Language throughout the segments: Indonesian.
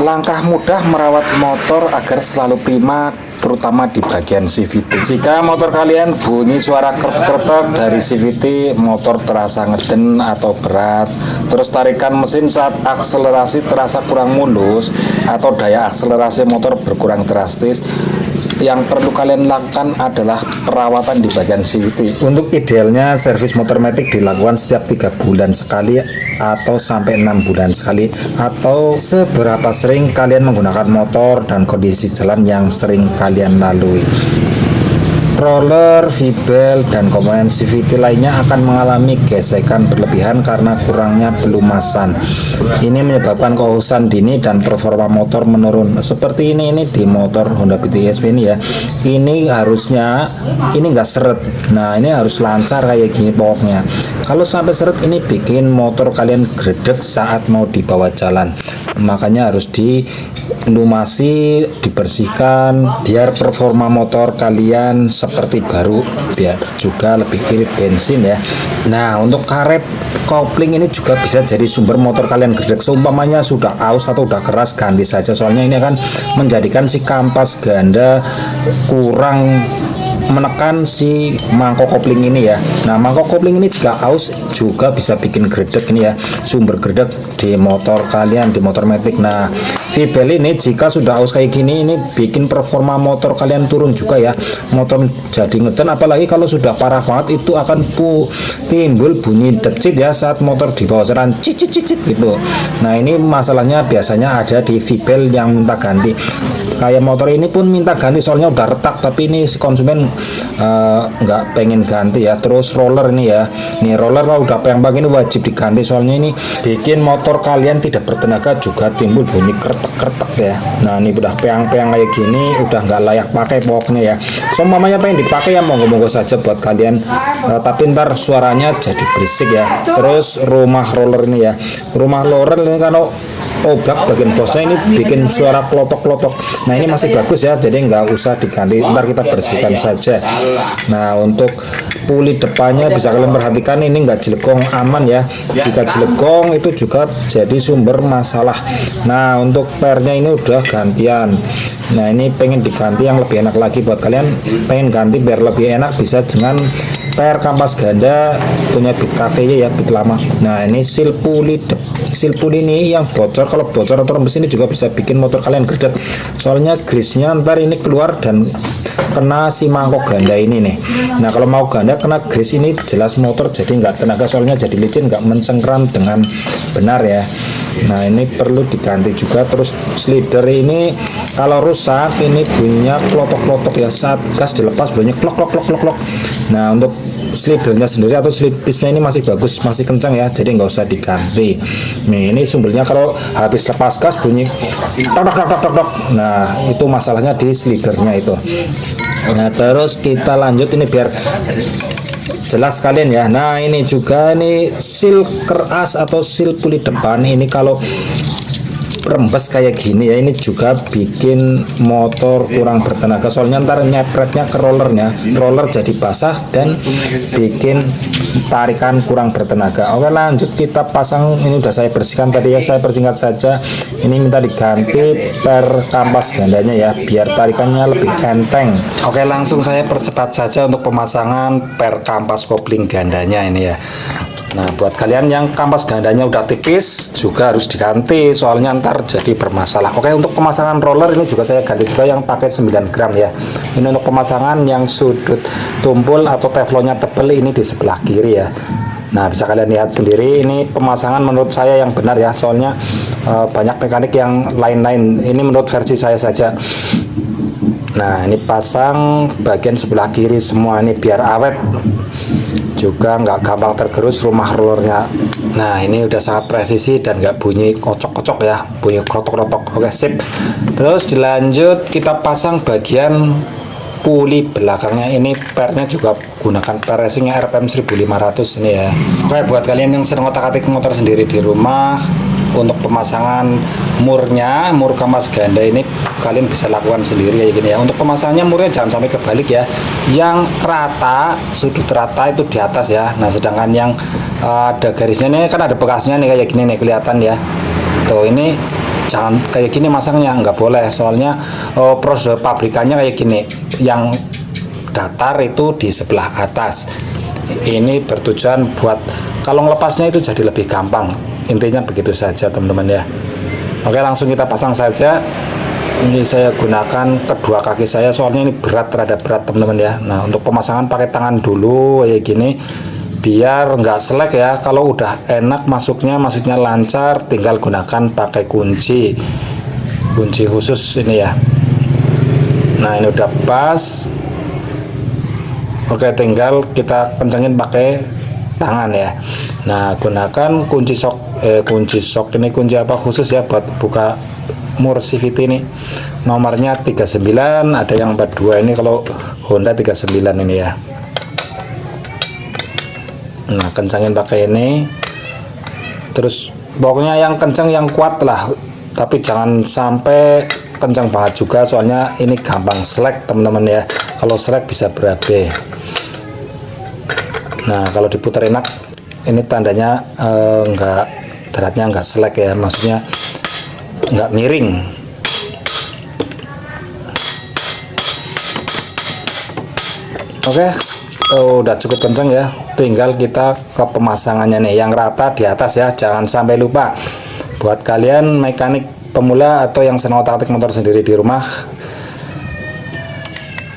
Langkah mudah merawat motor agar selalu prima, terutama di bagian CVT. Jika motor kalian bunyi suara kretek-kretek dari CVT, motor terasa ngeden atau berat, terus tarikan mesin saat akselerasi terasa kurang mulus, atau daya akselerasi motor berkurang drastis, yang perlu kalian lakukan adalah perawatan di bagian CVT. Untuk idealnya servis motor matic dilakukan setiap 3 bulan sekali atau sampai 6 bulan sekali, atau seberapa sering kalian menggunakan motor dan kondisi jalan yang sering kalian lalui. Roller, V-belt, dan komponen CVT lainnya akan mengalami gesekan berlebihan karena kurangnya pelumasan. Ini menyebabkan kehausan dini dan performa motor menurun. Seperti ini di motor Honda PTSP ini ya. Ini harusnya ini enggak seret. Nah, ini harus lancar kayak gini pokoknya. Kalau sampai seret ini bikin motor kalian gredeg saat mau dibawa jalan. Makanya harus dilumasi, dibersihkan biar performa motor kalian seperti baru, biar juga lebih irit bensin ya. Nah, untuk karet kopling ini juga bisa jadi sumber motor kalian gredeg. Seumpamanya sudah aus atau udah keras, ganti saja, soalnya ini akan menjadikan si kampas ganda kurang menekan si mangkok kopling ini ya. Nah, mangkok kopling ini jika aus juga bisa bikin gredeg ini ya, sumber gredeg di motor kalian, di motor matic. Nah, V-belt ini jika sudah aus kayak gini, ini bikin performa motor kalian turun juga ya, motor jadi ngeden. Apalagi kalau sudah parah banget, itu akan timbul bunyi decit ya saat motor dibawa jalan, cicit gitu. Nah, ini masalahnya biasanya ada di V-belt yang minta ganti. Kayak motor ini pun minta ganti soalnya udah retak, tapi ini si konsumen nggak pengen ganti ya. Terus roller ini ya, nih roller kalau udah peyang-peyang ini wajib diganti, soalnya ini bikin motor kalian tidak bertenaga, juga timbul bunyi kretek-kretek ya. Nah, ini udah peyang-peyang kayak gini udah nggak layak pakai pokoknya ya. So mamanya pengen dipakai ya, monggo-monggo saja buat kalian, tapi ntar suaranya jadi berisik ya. Terus rumah roller ini ya, rumah roller ini kalau obrak bagian bosnya ini bikin suara klotok-klotok. Nah, ini masih bagus ya, jadi nggak usah diganti, ntar kita bersihkan saja. Nah, untuk puli depannya bisa kalian perhatikan ini nggak jelegong, aman ya. Jika jelegong itu juga jadi sumber masalah. Nah, untuk pernya ini udah gantian. Nah, ini pengen diganti yang lebih enak lagi buat kalian, pengen ganti biar lebih enak, bisa dengan per kampas ganda punya bit cafe ya, bit lama. Nah, ini sil puli ini yang bocor, kalau bocor atau rembes ini juga bisa bikin motor kalian gredeg, soalnya grease-nya ntar ini keluar dan kena si mangkok ganda ini nih. Nah, kalau mau ganda kena grease ini jelas motor jadi nggak tenaga, soalnya jadi licin, nggak mencengkram dengan benar ya. Nah, ini perlu diganti juga. Terus slider ini kalau rusak ini bunyinya klotok-klotok ya, saat gas dilepas bunyinya klok. Nah, untuk slidernya sendiri atau slip pisnya ini masih bagus, masih kencang ya, jadi nggak usah diganti. Nih, ini sumbernya kalau habis lepas gas bunyi tok. Nah, itu masalahnya di slidernya itu. Nah, terus kita lanjut ini biar jelas kalian ya. Nah, ini juga ini sil keras atau sil puli depan ini kalau rembes kayak gini ya, ini juga bikin motor kurang bertenaga, soalnya ntar nyepretnya ke rollernya, roller jadi basah dan bikin tarikan kurang bertenaga. Oke, lanjut kita pasang. Ini udah saya bersihkan tadi ya, saya persingkat saja. Ini minta diganti per kampas gandanya ya, biar tarikannya lebih enteng. Oke, langsung saya percepat saja untuk pemasangan per kampas kopling gandanya ini ya. Nah, buat kalian yang kampas gandanya udah tipis juga harus diganti, soalnya ntar jadi bermasalah. Oke, untuk pemasangan roller ini juga saya ganti juga yang pakai 9 gram ya. Ini untuk pemasangan yang sudut tumpul atau teflonnya tebal ini di sebelah kiri ya. Nah, bisa kalian lihat sendiri, ini pemasangan menurut saya yang benar ya, soalnya banyak mekanik yang lain-lain. Ini menurut versi saya saja. Nah, ini pasang bagian sebelah kiri semua ini biar awet, juga nggak gampang tergerus rumah rollernya. Nah, ini udah sangat presisi dan nggak bunyi kocok-kocok ya, bunyi krotok-krotok. Oke, sip. Terus dilanjut kita pasang bagian puli belakangnya. Ini pernya juga gunakan per racingnya RPM 1500 ini ya. Oke, buat kalian yang sering otak-atik motor sendiri di rumah, untuk pemasangan murnya, mur kampas ganda ini kalian bisa lakukan sendiri kayak gini ya. Untuk pemasangannya murnya jangan sampai kebalik ya, yang rata, sudut rata itu di atas ya. Nah, sedangkan yang ada garisnya ini kan ada bekasnya nih kayak gini nih, kelihatan ya tuh. Ini jangan kayak gini masangnya, nggak boleh, soalnya prosedur pabrikannya kayak gini, yang datar itu di sebelah atas. Ini bertujuan buat kalau ngelepasnya itu jadi lebih gampang, intinya begitu saja teman-teman ya. Oke, langsung kita pasang saja. Ini saya gunakan kedua kaki saya, soalnya ini berat, rada berat teman-teman ya. Nah, untuk pemasangan pakai tangan dulu kayak gini, biar nggak selek ya. Kalau udah enak masuknya, maksudnya lancar, tinggal gunakan pakai kunci khusus ini ya. Nah, ini udah pas. Oke, tinggal kita kencengin pakai tangan ya. Nah, gunakan kunci sok ini kunci apa khusus ya buat buka mur CVT ini. Nomornya 39, ada yang 42, ini kalau Honda 39 ini ya. Nah, kencangin pakai ini. Terus pokoknya yang kencang, yang kuat lah, tapi jangan sampai kencang banget juga, soalnya ini gampang selek teman-teman ya. Kalau selek bisa berabe. Nah, kalau diputar enak, ini tandanya enggak, beratnya enggak selek ya, maksudnya enggak miring. Oke, udah cukup kencang ya. Tinggal kita ke pemasangannya nih, yang rata di atas ya, jangan sampai lupa. Buat kalian mekanik pemula atau yang senang otak-atik motor sendiri di rumah,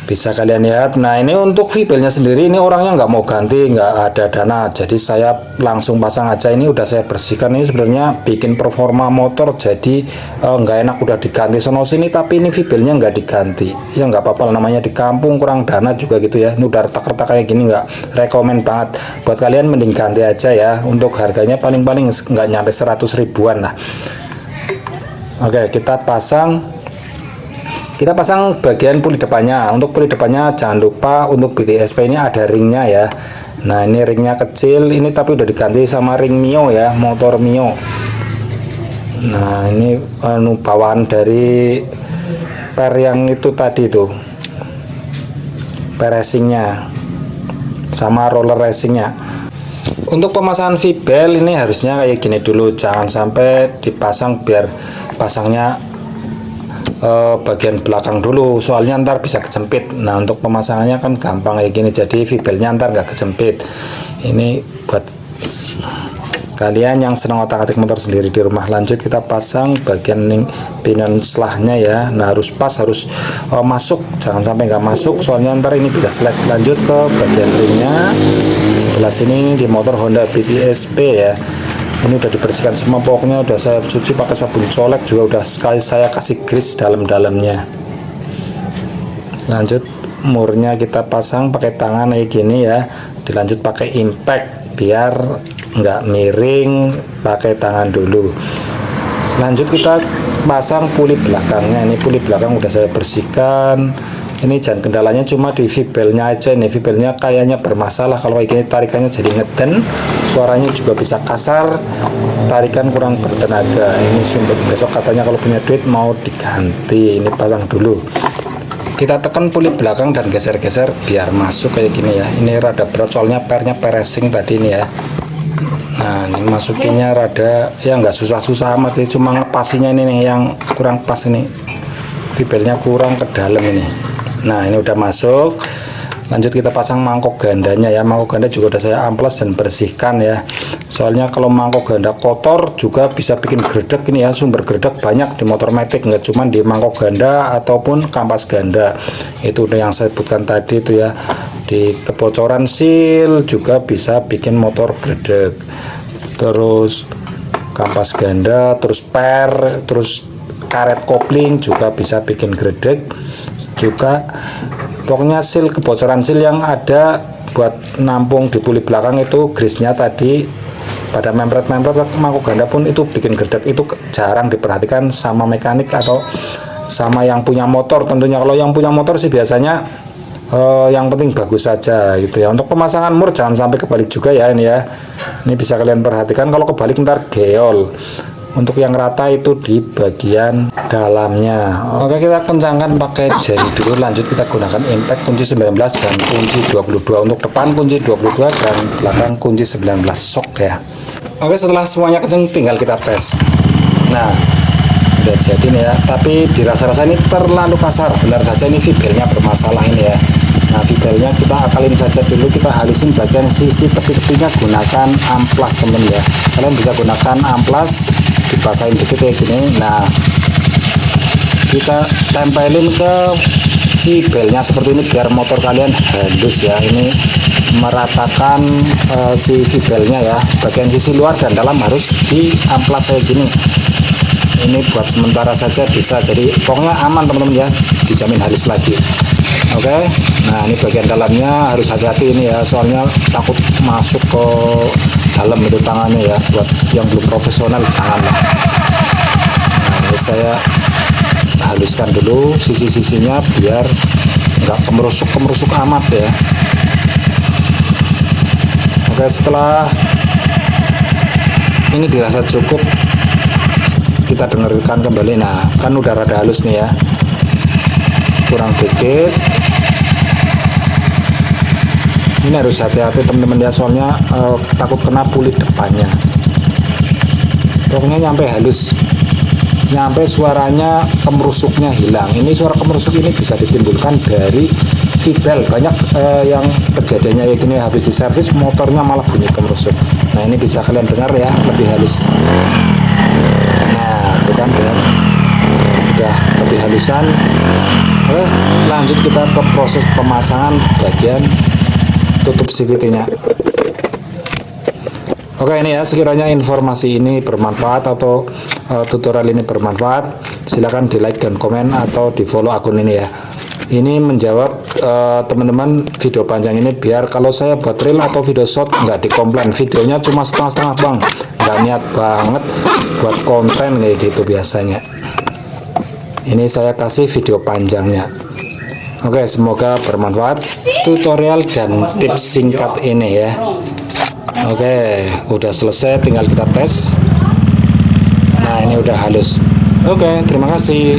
bisa kalian lihat. Nah, ini untuk VBL-nya sendiri, ini orangnya nggak mau ganti, nggak ada dana, jadi saya langsung pasang aja. Ini udah saya bersihkan. Ini sebenarnya bikin performa motor jadi nggak enak, udah diganti sono sini, tapi ini VBL-nya nggak diganti ya. Nggak apa-apa, namanya di kampung, kurang dana juga gitu ya. Ini udah retak-retak kayak gini, nggak rekomen banget. Buat kalian mending ganti aja ya. Untuk harganya paling-paling nggak nyampe 100 ribuan lah. Oke, kita pasang bagian puli depannya. Untuk puli depannya jangan lupa untuk BTSP ini ada ringnya ya. Nah, ini ringnya kecil ini, tapi udah diganti sama ring Mio ya, motor Mio. Nah, ini bawaan dari per yang itu tadi tuh, per racingnya sama roller racingnya. Untuk pemasangan VBL ini harusnya kayak gini dulu, jangan sampai dipasang, biar pasangnya bagian belakang dulu, soalnya ntar bisa kejepit. Nah, untuk pemasangannya kan gampang kayak gini, jadi VBL-nya ntar nggak kejepit. Ini buat kalian yang senang otak-atik motor sendiri di rumah. Lanjut kita pasang bagian pinion selahnya ya. Nah, harus pas, harus masuk, jangan sampai nggak masuk, soalnya ntar ini bisa selek. Lanjut ke bagian ringnya sebelah sini di motor Honda BTSP ya. Ini udah dibersihkan semua, pokoknya udah saya cuci pakai sabun colek, juga udah sekali saya kasih grease dalam-dalamnya. Lanjut murnya kita pasang pakai tangan kayak gini ya. Dilanjut pakai impact biar nggak miring, pakai tangan dulu. Lanjut kita pasang puli belakangnya. Ini puli belakang udah saya bersihkan. Ini jangan kendalanya cuma di VBL-nya aja. Ini VBL-nya kayaknya bermasalah, kalau kayak gini tarikannya jadi ngeden, suaranya juga bisa kasar, tarikan kurang bertenaga. Ini sumber, besok katanya kalau punya duit mau diganti. Ini pasang dulu, kita tekan puli belakang dan geser-geser biar masuk kayak gini ya. Ini rada berat soalnya pernya per racing tadi ini ya. Nah, ini masukinnya rada ya nggak susah-susah amat sih, cuma ngepasinya ini nih yang kurang pas, ini VBL-nya kurang ke dalam ini. Nah, ini udah masuk. Lanjut kita pasang mangkok gandanya ya. Mangkok ganda juga udah saya amplas dan bersihkan ya, soalnya kalau mangkok ganda kotor juga bisa bikin gredek ini ya. Sumber gredek banyak di motor matic, nggak cuma di mangkok ganda ataupun kampas ganda. Itu udah yang saya sebutkan tadi itu ya. Di kebocoran seal juga bisa bikin motor gredek. Terus kampas ganda, terus per, terus karet kopling juga bisa bikin gredek juga. Pokoknya seal, kebocoran seal yang ada buat nampung di puli belakang itu, grease-nya tadi pada mempret-mempret mangkok ganda pun itu bikin gredek. Itu jarang diperhatikan sama mekanik atau sama yang punya motor tentunya. Kalau yang punya motor sih biasanya yang penting bagus saja gitu ya. Untuk pemasangan mur jangan sampai kebalik juga ya ini ya. Ini bisa kalian perhatikan, kalau kebalik ntar geol. Untuk yang rata itu di bagian dalamnya. Oke, kita kencangkan pakai jari dulu. Lanjut kita gunakan impact kunci 19 dan kunci 22. Untuk depan kunci 22 dan belakang kunci 19 sok ya. Oke, setelah semuanya kencang tinggal kita tes. Nah, Oke, jadi ini ya, tapi dirasa-rasa ini terlalu kasar. Benar saja ini fibelnya bermasalah ini ya. Nah, fibelnya kita akalin saja dulu, kita halusin bagian sisi tepi-tepinya gunakan amplas temen ya. Kalian bisa gunakan amplas, dibasahin dikit kayak gini. Nah, kita tempelin ke fibelnya seperti ini biar motor kalian halus ya. Ini meratakan si fibelnya ya, bagian sisi luar dan dalam harus diamplas kayak gini. Ini buat sementara saja bisa, jadi pokoknya aman teman-teman ya, dijamin halus lagi. Oke, nah ini bagian dalamnya harus hati-hati ini ya, soalnya takut masuk ke dalam itu tangannya ya. Buat yang belum profesional janganlah. Nah, ini saya haluskan dulu sisi-sisinya biar nggak kemerusuk amat ya. Oke, setelah ini dirasa cukup, kita dengarkan kembali. Nah, kan udah rada halus nih ya, kurang dikit. Ini harus hati-hati teman-teman ya, soalnya takut kena pulit depannya. Pokoknya nyampe halus, nyampe suaranya kemerusuknya hilang. Ini suara kemerusuk ini bisa ditimbulkan dari fibel. Banyak yang kejadiannya kayak gini, habis diservis motornya malah bunyi kemerusuk. Nah, ini bisa kalian dengar ya, lebih halus. Nah, itu kan ya, udah lebih halusan. Terus lanjut kita ke proses pemasangan bagian tutup CVT-nya. Oke, ini ya, sekiranya informasi ini bermanfaat atau tutorial ini bermanfaat, silahkan di like dan komen atau di follow akun ini ya. Ini menjawab teman-teman video panjang ini, biar kalau saya buat reel atau video short nggak dikomplain, videonya cuma setengah-setengah bang, nggak niat banget buat konten kayak gitu biasanya. Ini saya kasih video panjangnya. Oke, semoga bermanfaat tutorial dan tips singkat ini ya. Oke, udah selesai, tinggal kita tes. Nah, ini udah halus. Oke, terima kasih.